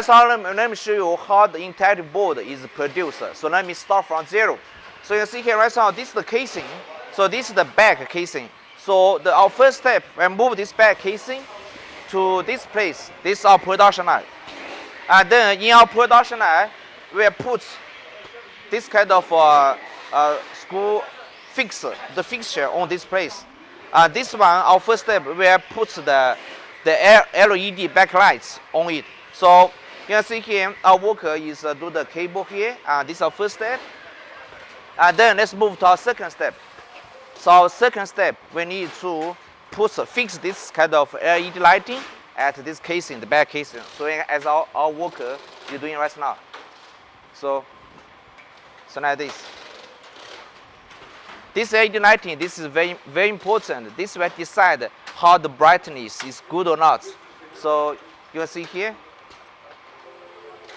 now, let me show you how the entire board is produced. So let me start from 0. So you see here right now, this is the casing. So this is the back casing. So our first step, we move this back casing to this place. This is our production line. And then in our production line, we put this kind of screw the fixture on this place. This one, our first step, we put the LED backlights on it. So you can see here, our worker is do the cable here. This is our first step. And then let's move to our second step. So our second step, we need to fix this kind of LED lighting at this casing, the back casing. So as our worker is doing right now. So like this. This LED lighting, this is very, very important. This will decide how the brightness is good or not. So you can see here.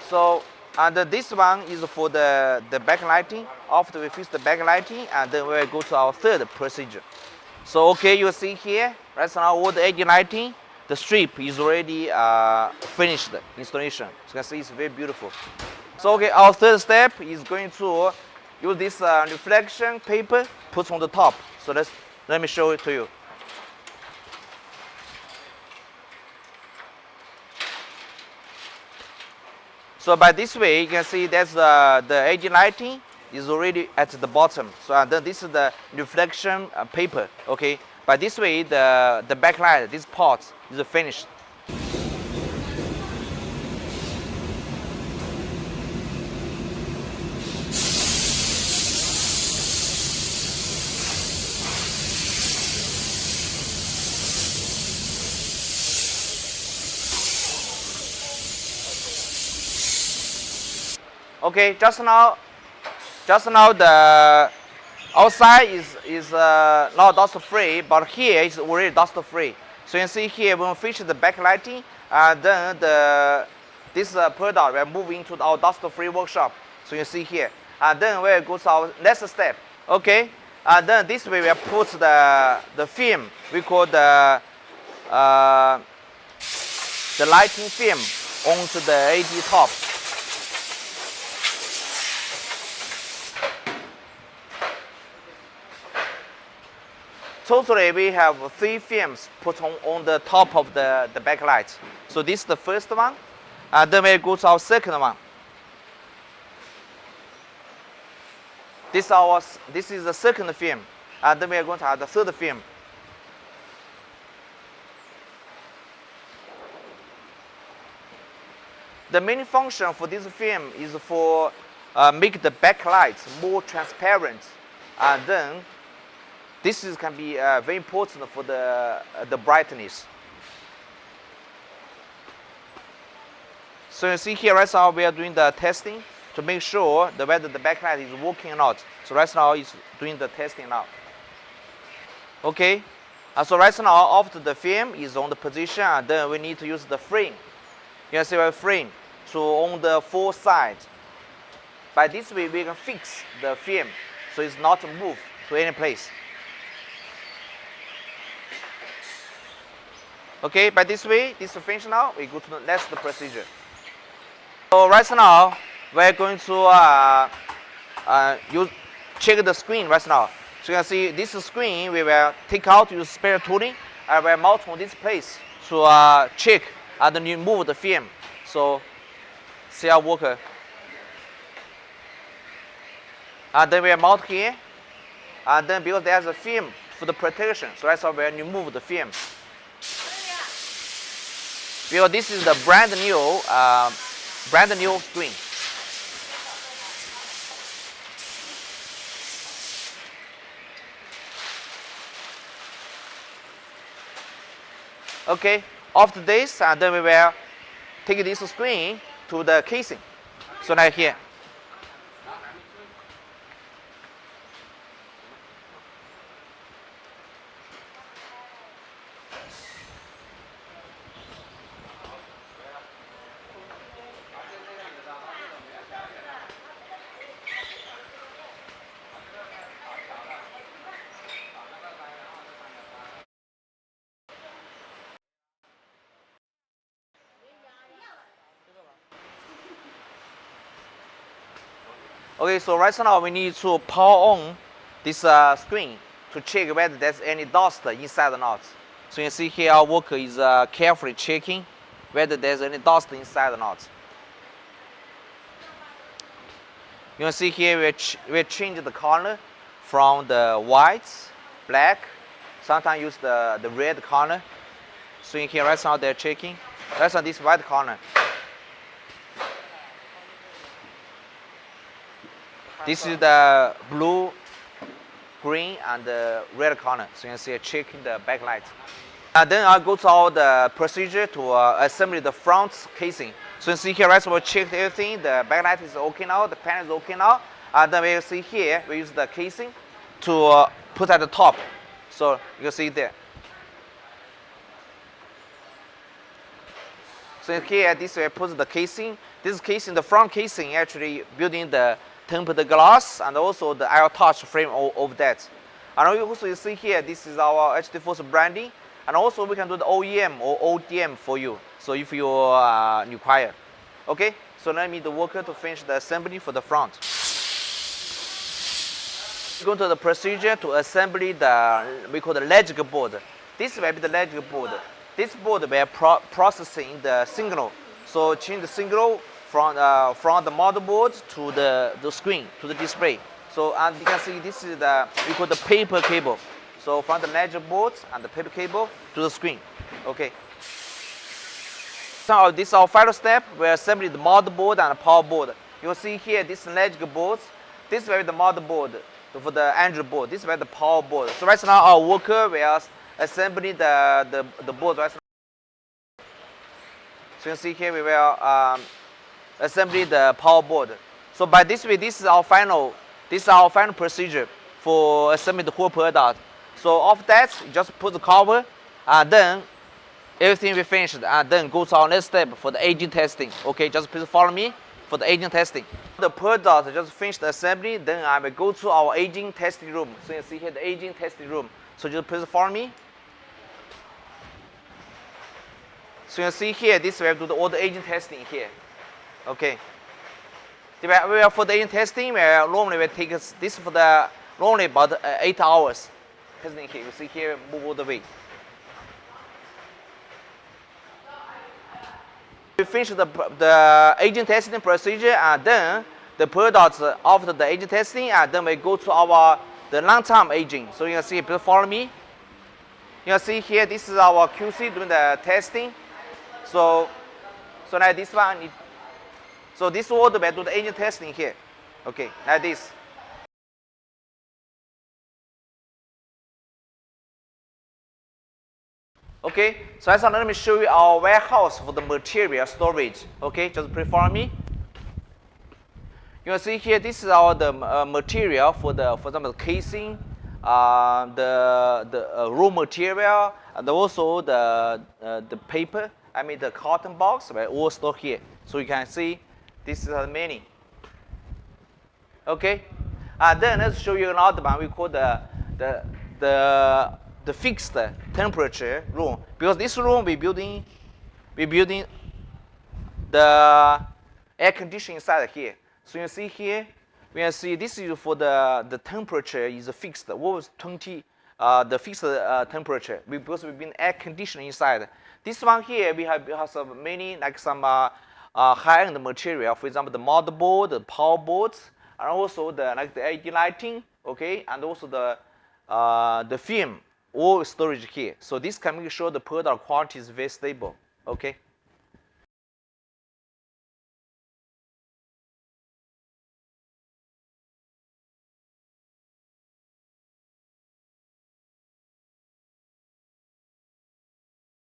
So and this one is for the backlighting. After we fix the backlighting, and then we'll go to our third procedure. So okay, you see here, right now all the LED lighting, the strip is already finished installation. So you can see it's very beautiful. So okay, our third step is going to use this reflection paper put on the top. So let me show it to you. So by this way, you can see that's the LED lighting is already at the bottom. So then this is the reflection paper. Okay. By this way, the backlight, this part is finished. Okay, just now the outside is not dust free, but here it's already dust free. So you can see here when we finish the backlighting, then this product will move into our dust free workshop. So you see here, and then we'll go to our next step. Okay, and then this way we'll put the film we call the lighting film onto the LED top. Totally, we have 3 films put on the top of the backlight. So this is the first one, and then we go to our second one. This is the second film, and then we are going to have the third film. The main function for this film is for make the backlight more transparent, and then this can be very important for the brightness. So you see here right now we are doing the testing to make sure whether the backlight is working or not. So right now it's doing the testing now. Okay, so right now after the film is on the position, and then we need to use the frame. You can see our frame on the 4 sides. By this way we can fix the film so it's not moved to any place. Okay, by this way, this is finished now. We go to the next procedure. So right now, we're going to check the screen right now. So you can see this screen, we will take out, use spare tooling, and we'll mount on this place to check and then remove the film. So see our worker. And then we'll mount here. And then because there's a film for the protection, so that's how we'll remove the film. Because this is the brand new screen. Okay, after this, and then we will take this screen to the casing. So like here. Okay, so right now we need to power on this screen to check whether there's any dust inside or not. So you can see here our worker is carefully checking whether there's any dust inside or not. You can see here we change the color from the white, black, sometimes use the red color. So in here right now they're checking. Right now this white color. This is the blue, green, and the red color. So you can see checking the backlight. And then I'll go to the procedure to assemble the front casing. So you see here, right, so we checked everything. The backlight is okay now, the panel is okay now. And then we see here, we use the casing to put at the top. So you can see there. So here, this way, put the casing. This casing, the front casing, actually building the tempered glass and also the air touch frame of that. And also you see here, this is our HDFocus branding. And also we can do the OEM or ODM for you. So if you require. Okay, so let me the worker to finish the assembly for the front. Go to the procedure to assemble we call the logic board. This will be the logic board. This board will processing the signal. So change the signal from the motherboard to the screen, to the display. So and you can see this is we call the paper cable. So from the logic board and the paper cable to the screen. Okay. So this is our final step. We assemble the motherboard and the power board. You'll see here this logic board. This will be the motherboard for the Android board. This will be the power board. So right now our worker will assemble the board right now. So you can see here we will assemble the power board. So by this way, this is our final procedure for assembling the whole product. So after that, you just put the cover, and then everything will be finished, and then go to our next step for the aging testing. Okay, just please follow me for the aging testing. The product just finished the assembly, then I will go to our aging testing room. So you see here the aging testing room. So just please follow me. So you see here, this we have to do all the aging testing here. Okay. For the aging testing, normally we take this for the normally about 8 hours. Testing here, you see here, move all the way. We finish the aging testing procedure, and then the products after the aging testing, and then we go to the long-term aging. So you can see, please follow me. You can see here, this is our QC doing the testing. So like this one. So this order we do the aging testing here. Okay, like this. Okay, so now let me show you our warehouse for the material storage. Okay, just please follow me. You can see here, this is the material for example, the casing, the raw material, and also the paper. I mean the cotton box, right? All stored here. So you can see this is many. Okay, and then let's show you another one. We call the fixed temperature room, because this room we building the air conditioning inside here. So you see here, we can see this is for the temperature is fixed. What was 20 the fixed temperature because we've been air conditioning inside. This one here we have some many like some high-end material, for example the motherboard, the power boards, and also the LED lighting, okay, and also the film. All storage here. So this can make sure the product quality is very stable. Okay.